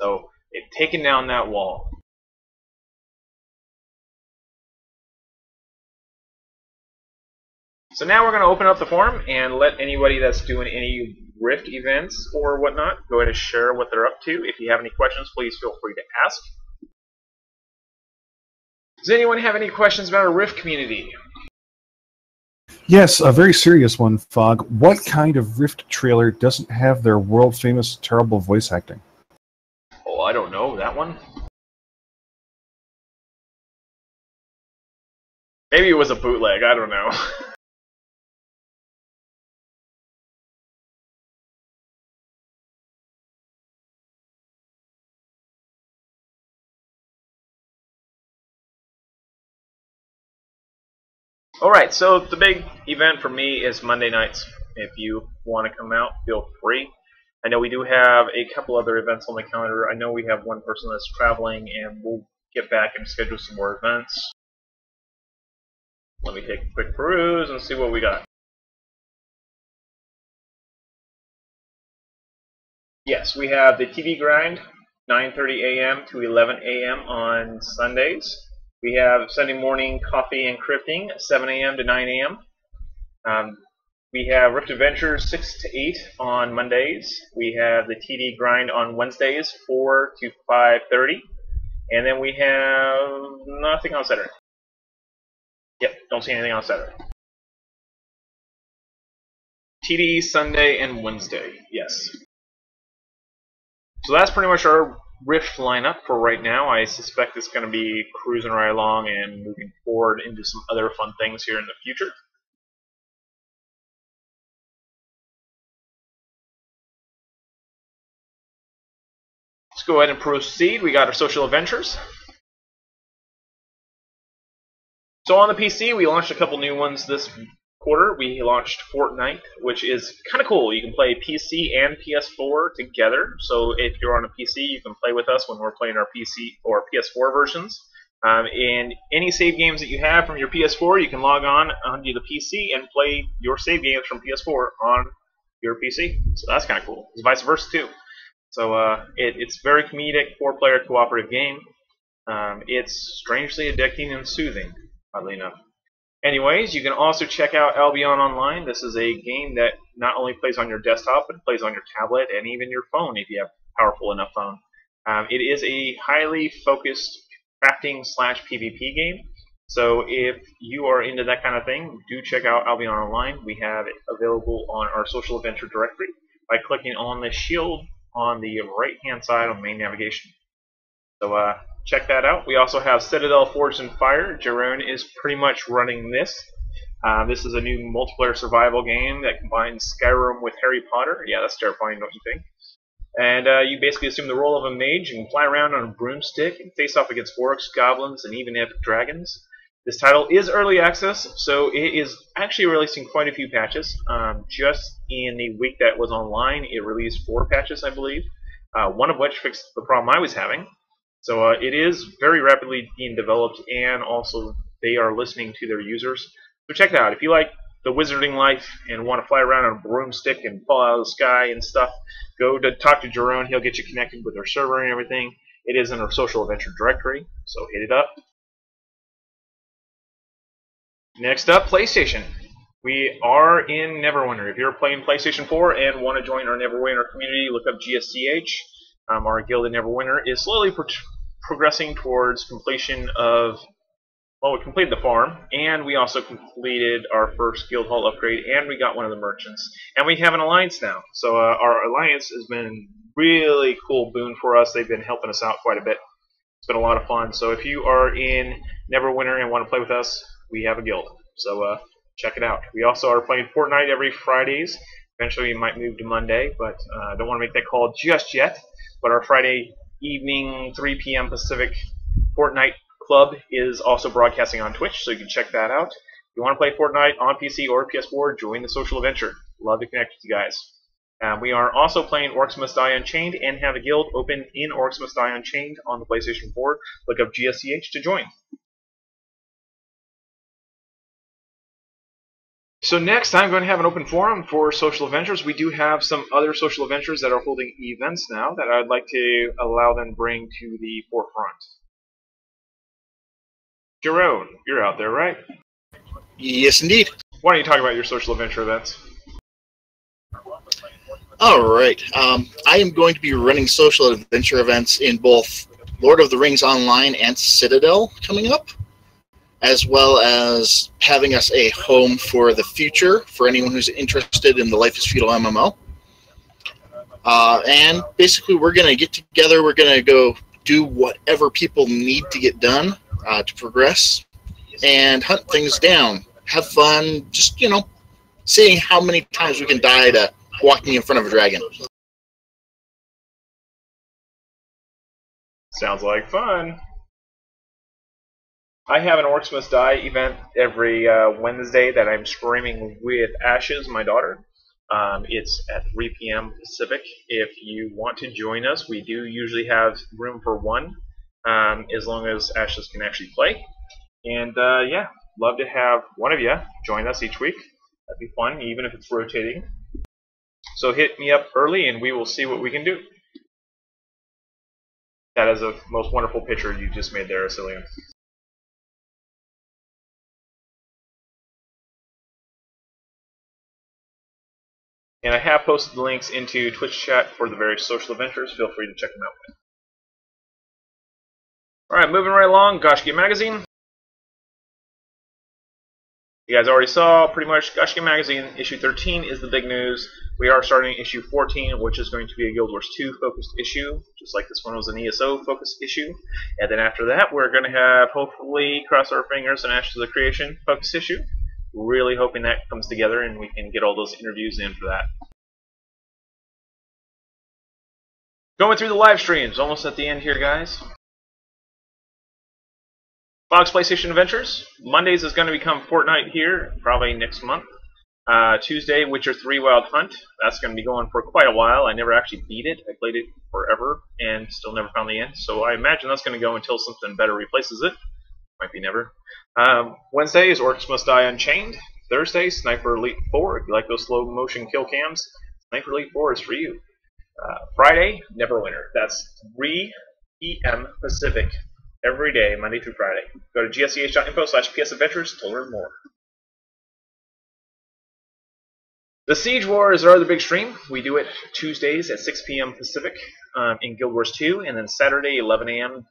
So they've taken down that wall. So now we're going to open up the forum and let anybody that's doing any Rift events or whatnot go ahead and share what they're up to. If you have any questions, please feel free to ask. Does anyone have any questions about our Rift community? Yes, a very serious one, Fog. What kind of Rift trailer doesn't have their world-famous terrible voice acting? Oh, I don't know. That one? Maybe it was a bootleg, I don't know. Alright, so the big event for me is Monday nights. If you want to come out, feel free. I know we do have a couple other events on the calendar. I know we have one person that's traveling, and we'll get back and schedule some more events. Let me take a quick peruse and see what we got. Yes, we have the TV grind, 9:30 a.m. to 11 a.m. on Sundays. We have Sunday morning coffee and crypting, 7 a.m. to 9 a.m. We have Rift Adventures 6 to 8 on Mondays. We have the TD grind on Wednesdays, 4 to 5:30. And then we have nothing on Saturday. Yep, don't see anything on Saturday. TD Sunday and Wednesday, yes. So that's pretty much our Rift lineup for right now. I suspect it's going to be cruising right along and moving forward into some other fun things here in the future. Let's go ahead and proceed. We got our social adventures. So on the PC, we launched a couple new ones this quarter. We launched Fortnite, which is kind of cool. You can play PC and PS4 together. So if you're on a PC, you can play with us when we're playing our PC or PS4 versions. And any save games that you have from your PS4, you can log on onto the PC and play your save games from PS4 on your PC. So that's kind of cool. It's vice versa too. So it's very comedic, 4-player cooperative game. It's strangely addicting and soothing, oddly enough. Anyways, you can also check out Albion Online. This is a game that not only plays on your desktop, but plays on your tablet and even your phone if you have a powerful enough phone. It is a highly focused crafting / PvP game. So if you are into that kind of thing, do check out Albion Online. We have it available on our social adventure directory by clicking on the shield on the right-hand side on main navigation. So check that out. We also have Citadel Forged in Fire. Jerome is pretty much running this. This is a new multiplayer survival game that combines Skyrim with Harry Potter. Yeah, that's terrifying, don't you think? And you basically assume the role of a mage and can fly around on a broomstick and face off against orcs, goblins, and even epic dragons. This title is early access, so it is actually releasing quite a few patches. Just in the week that was online, it released 4 patches, I believe, one of which fixed the problem I was having. So it is very rapidly being developed, and also they are listening to their users. So check it out. If you like the wizarding life and want to fly around on a broomstick and fall out of the sky and stuff, go to talk to Jerome. He'll get you connected with our server and everything. It is in our social adventure directory, so hit it up. Next up, PlayStation. We are in Neverwinter. If you're playing PlayStation 4 and want to join our Neverwinter community, look up GSCH. Our guild in Neverwinter is slowly progressing towards completion of, well, we completed the farm, and we also completed our first guild hall upgrade, and we got one of the merchants. And we have an alliance now. So our alliance has been really cool boon for us. They've been helping us out quite a bit. It's been a lot of fun. So if you are in Neverwinter and want to play with us, we have a guild. So check it out. We also are playing Fortnite every Fridays. Eventually we might move to Monday, but I don't want to make that call just yet. But our Friday evening, 3 p.m. Pacific Fortnite Club is also broadcasting on Twitch, so you can check that out. If you want to play Fortnite on PC or PS4, join the social adventure. Love to connect with you guys. We are also playing Orcs Must Die Unchained and have a guild open in Orcs Must Die Unchained on the PlayStation 4. Look up GSCH to join. So next, I'm going to have an open forum for social adventures. We do have some other social adventures that are holding events now that I'd like to allow them to bring to the forefront. Jerome, you're out there, right? Yes, indeed. Why don't you talk about your social adventure events? All right. I am going to be running social adventure events in both Lord of the Rings Online and Citadel coming up, as well as having us a home for the future for anyone who's interested in the Life is Feudal MMO. And basically, we're going to get together. We're going to go do whatever people need to get done to progress. and hunt things down. Have fun, just, you know, seeing how many times we can die to walking in front of a dragon. Sounds like fun. I have an Orcs Must Die event every Wednesday that I'm streaming with Ashes, my daughter. It's at 3 p.m. Pacific. If you want to join us, we do usually have room for one, as long as Ashes can actually play. And yeah, love to have one of you join us each week. That'd be fun, even if it's rotating. So hit me up early and we will see what we can do. That is a most wonderful picture you just made there, Cillian. And I have posted the links into Twitch chat for the various social adventures. Feel free to check them out. Alright, moving right along, Gaiscioch Magazine. You guys already saw pretty much Gaiscioch Magazine issue 13 is the big news. We are starting issue 14, which is going to be a Guild Wars 2 focused issue, just like this one was an ESO focused issue. And then after that, we're going to have, hopefully, cross our fingers, an Ashes of Creation focused issue. Really hoping that comes together and we can get all those interviews in for that. Going through the live streams, almost at the end here, guys. Bog's PlayStation Adventures. Mondays is going to become Fortnite here, probably next month. Tuesday, Witcher 3 Wild Hunt. That's going to be going for quite a while. I never actually beat it. I played it forever and still never found the end. So I imagine that's going to go until something better replaces it. Might be never. Wednesday is Orcs Must Die Unchained. Thursday, Sniper Elite 4. If you like those slow motion kill cams, Sniper Elite 4 is for you. Friday, Neverwinter. That's 3 p.m. Pacific. Every day, Monday through Friday. Go to gsch.info/psadventures to learn more. The Siege War is our other big stream. We do it Tuesdays at 6 p.m. Pacific in Guild Wars 2, and then Saturday, 11 a.m.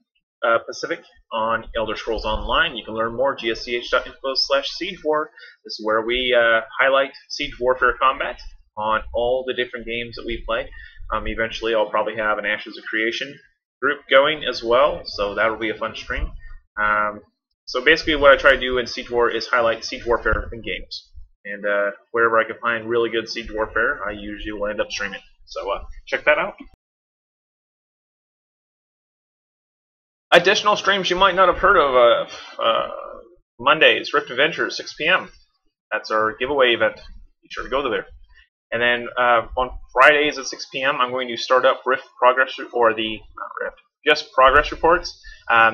Pacific on Elder Scrolls Online. You can learn more, gsch.info/siegewar. This is where we highlight Siege Warfare combat on all the different games that we play. Eventually, I'll probably have an Ashes of Creation group going as well, so that'll be a fun stream. So basically what I try to do in Siege War is highlight Siege Warfare in games. And wherever I can find really good Siege Warfare, I usually will end up streaming. So check that out. Additional streams you might not have heard of. Mondays, Rift Adventures, 6 p.m. That's our giveaway event. Be sure to go there. And then on Fridays at 6 p.m., I'm going to start up Rift Progress, or the, not Rift, just Progress Reports.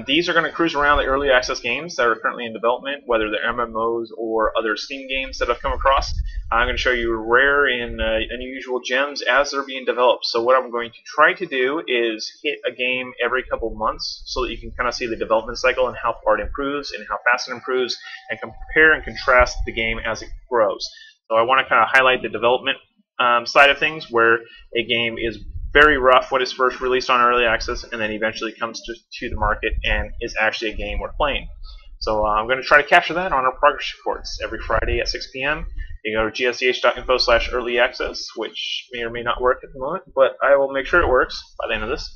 These are going to cruise around the early access games that are currently in development, whether they're MMOs or other Steam games that I've come across. I'm going to show you rare and unusual gems as they're being developed. So what I'm going to try to do is hit a game every couple months so that you can kind of see the development cycle and how far it improves and how fast it improves, and compare and contrast the game as it grows. So I want to kind of highlight the development side of things, where a game is very rough when it's first released on early access, and then eventually comes to the market and is actually a game worth playing. So I'm going to try to capture that on our progress reports every Friday at 6 p.m. You can go to gsch.info/early access, which may or may not work at the moment, but I will make sure it works by the end of this.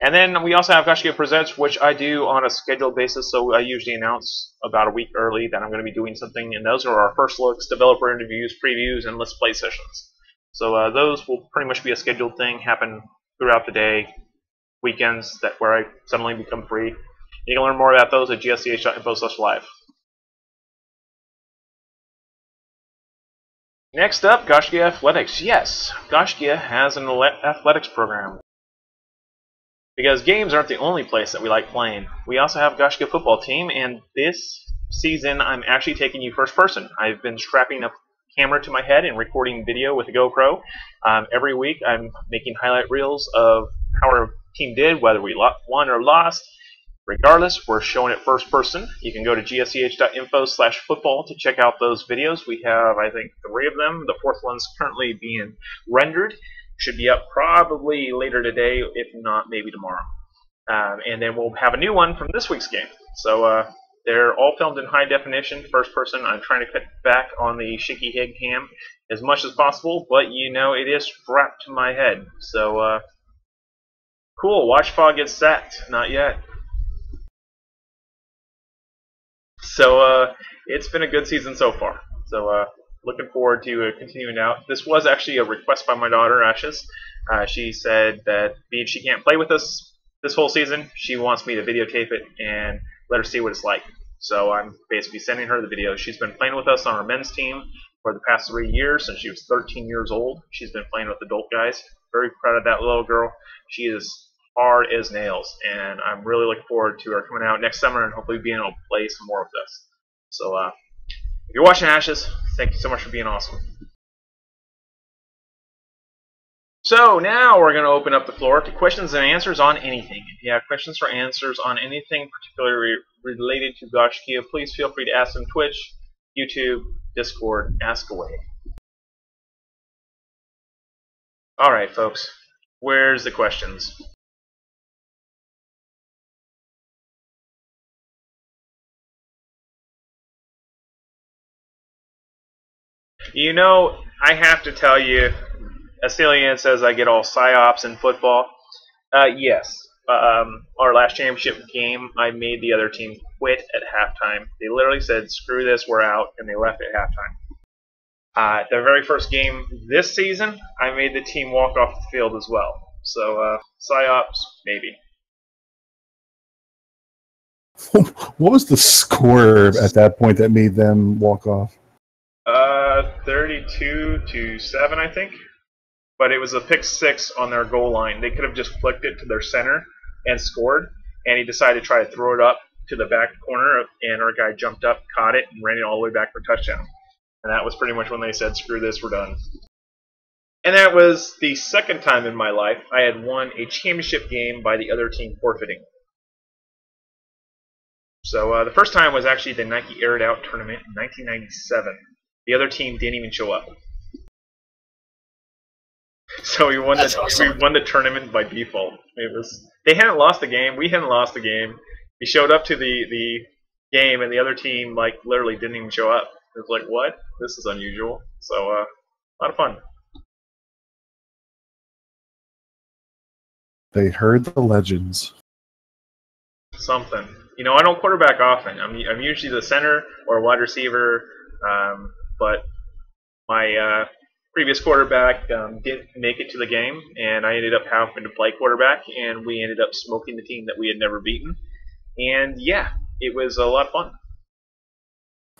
And then we also have Gaiscioch Presents, which I do on a scheduled basis, so I usually announce about a week early that I'm going to be doing something, and those are our first looks, developer interviews, previews, and Let's Play sessions. So those will pretty much be a scheduled thing, happen throughout the day, weekends where I suddenly become free. You can learn more about those at gsch.info/live. Next up, Gaiscioch Athletics. Yes, Gaiscioch has an athletics program. Because games aren't the only place that we like playing. We also have Gaiscioch football team, and this season I'm actually taking you first person. I've been strapping a camera to my head and recording video with a GoPro. Every week I'm making highlight reels of how our team did, whether we won or lost. Regardless, we're showing it first person. You can go to gsch.info/football to check out those videos. We have, I think, 3 of them. The 4th one's currently being rendered. Should be up probably later today, if not maybe tomorrow. And then we'll have a new one from this week's game. So they're all filmed in high definition, first person. I'm trying to cut back on the shaky head cam as much as possible, but you know it is strapped to my head. So cool, watch fog gets sacked. Not yet. So it's been a good season so far. So looking forward to continuing out. This was actually a request by my daughter, Ashes. She said that being she can't play with us this whole season, she wants me to videotape it and let her see what it's like. So I'm basically sending her the video. She's been playing with us on our men's team for the past 3 years since she was 13 years old. She's been playing with adult guys. Very proud of that little girl. She is hard as nails, and I'm really looking forward to her coming out next summer and hopefully being able to play some more of this. So if you're watching, Ashes, thank you so much for being awesome. So now we're going to open up the floor to questions and answers on anything. If you have questions or answers on anything particularly related to Gaiscioch, please feel free to ask them Twitch, YouTube, Discord, ask away. Alright folks, where's the questions? You know, I have to tell you, Astillian says I get all psyops in football. Yes. Our last championship game, I made the other team quit at halftime. They literally said, screw this, we're out, and they left at halftime. The very first game this season, I made the team walk off the field as well. So, psyops, maybe. What was the score at that point that made them walk off? 32-7, I think. But it was a pick 6 on their goal line. They could have just flicked it to their center and scored, and he decided to try to throw it up to the back corner, and our guy jumped up, caught it, and ran it all the way back for a touchdown. And that was pretty much when they said, screw this, we're done. And that was the second time in my life I had won a championship game by the other team forfeiting. So the first time was actually the Nike Air It Out tournament in 1997. The other team didn't even show up. So we won the tournament by default. They hadn't lost the game. We hadn't lost the game. We showed up to the game, and the other team literally didn't even show up. It was like, what? This is unusual. So a lot of fun. They heard the legends. Something. You know, I don't quarterback often. I'm usually the center or wide receiver, but my previous quarterback didn't make it to the game, and I ended up having to play quarterback, and we ended up smoking the team that we had never beaten. And yeah, it was a lot of fun.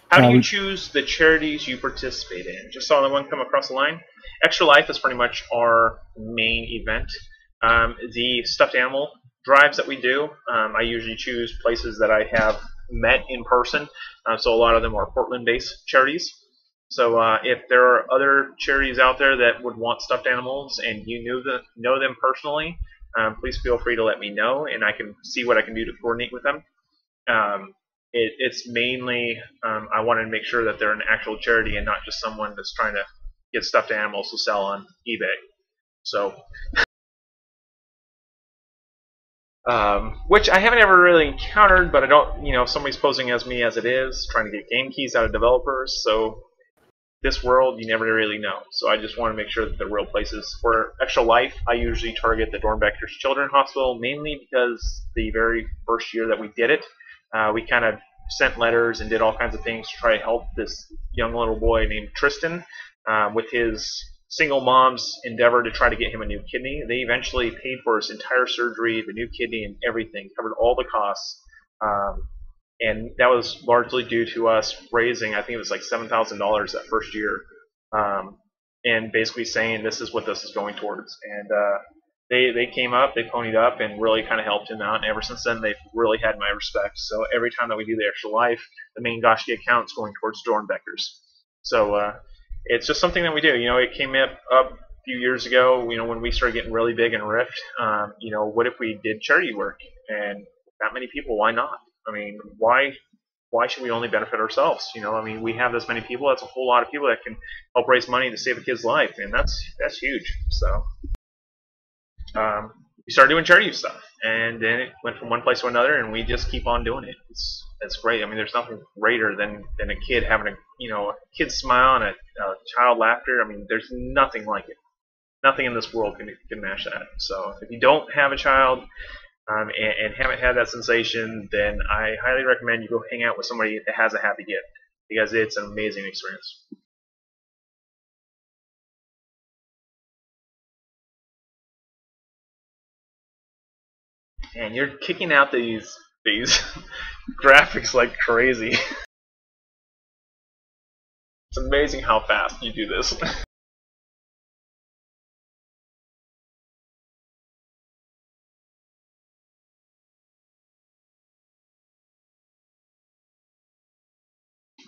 How do you choose the charities you participate in? Just saw the one come across the line. Extra Life is pretty much our main event. The stuffed animal drives that we do, I usually choose places that I have met in person. So a lot of them are Portland-based charities. So if there are other charities out there that would want stuffed animals and you know them personally, please feel free to let me know, and I can see what I can do to coordinate with them. It's mainly I want to make sure that they're an actual charity and not just someone that's trying to get stuffed animals to sell on eBay. So, which I haven't ever really encountered, but I don't, if somebody's posing as me as it is, trying to get game keys out of developers, so this world, you never really know. So I just want to make sure that they're real places. For Extra Life, I usually target the Dornbeckers Children's Hospital, mainly because the very first year that we did it, we kind of sent letters and did all kinds of things to try to help this young little boy named Tristan with his single mom's endeavor to try to get him a new kidney. They eventually paid for his entire surgery, the new kidney, and everything, covered all the costs. And that was largely due to us raising, I think it was like $7,000 that first year, and basically saying this is what this is going towards. And they came up, they ponied up, and really kind of helped him out. And ever since then, they've really had my respect. So every time that we do the Extra Life, the main Gaiscioch account is going towards Dornbeckers. So it's just something that we do. It came up a few years ago, when we started getting really big in Rift. What if we did charity work? And that many people, why not? I mean, why should we only benefit ourselves? We have this many people. That's a whole lot of people that can help raise money to save a kid's life, and that's huge. So we started doing charity stuff, and then it went from one place to another, and we just keep on doing it. It's great. I mean, there's nothing greater than a kid having a kid smile and a child laughter. I mean, there's nothing like it. Nothing in this world can match that. So if you don't have a child, and haven't had that sensation, then I highly recommend you go hang out with somebody that has a happy gift, because it's an amazing experience. And you're kicking out these graphics like crazy. It's amazing how fast you do this.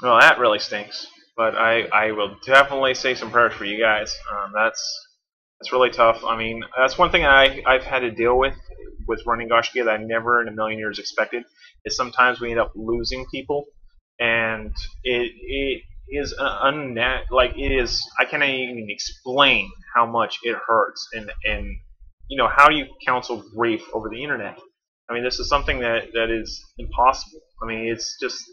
Well, that really stinks. But I will definitely say some prayers for you guys. That's really tough. I mean, that's one thing I've had to deal with running Gaiscioch that I never in a million years expected. Is sometimes we end up losing people, and it is like it is. I can't even explain how much it hurts, and you know, how do you counsel grief over the internet? I mean, this is something that is impossible. I mean, it's just,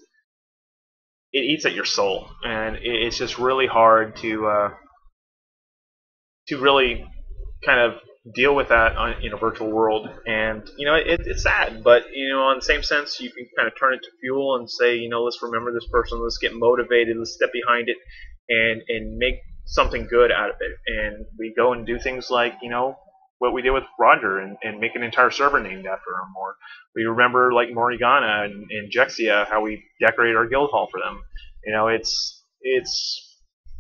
it eats at your soul, and it's just really hard to really kind of deal with that in a virtual world. And you know, it's sad, but you know, on the same sense, you can kind of turn it to fuel and say, you know, let's remember this person, let's get motivated, let's step behind it, and make something good out of it. And we go and do things like, you know, what we did with Roger, and make an entire server named after him. Or we remember like Morriganna and Jexia, how we decorated our guild hall for them. You know, it's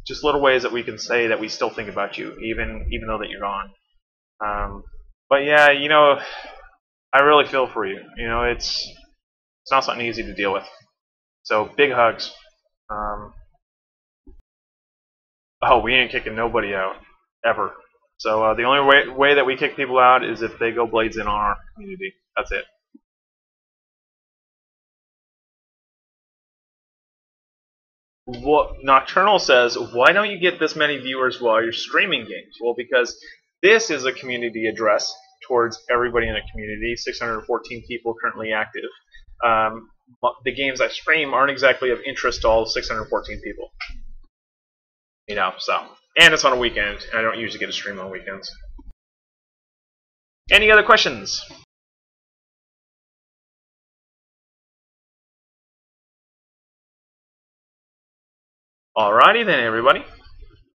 just little ways that we can say that we still think about you, even though that you're gone. But yeah, you know, I really feel for you. You know, it's not something easy to deal with. So big hugs. Oh, we ain't kicking nobody out ever. So the only way that we kick people out is if they go blades in on our community. That's it. What Nocturnal says, why don't you get this many viewers while you're streaming games? Well, because this is a community address towards everybody in the community. 614 people currently active. The games I stream aren't exactly of interest to all 614 people. You know, so. And it's on a weekend. I don't usually get to stream on weekends. Any other questions? Alrighty then, everybody.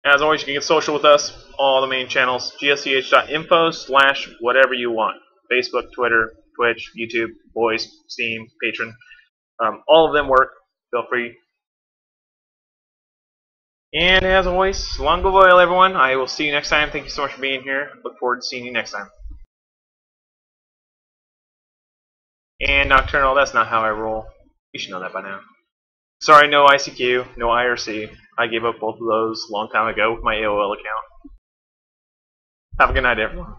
As always, you can get social with us, all the main channels, gsch.info/whatever you want. Facebook, Twitter, Twitch, YouTube, Voice, Steam, Patreon. All of them work. Feel free. And as always, long go voil, everyone. I will see you next time. Thank you so much for being here. Look forward to seeing you next time. And Nocturnal, that's not how I roll. You should know that by now. Sorry, no ICQ, no IRC. I gave up both of those a long time ago with my AOL account. Have a good night, everyone.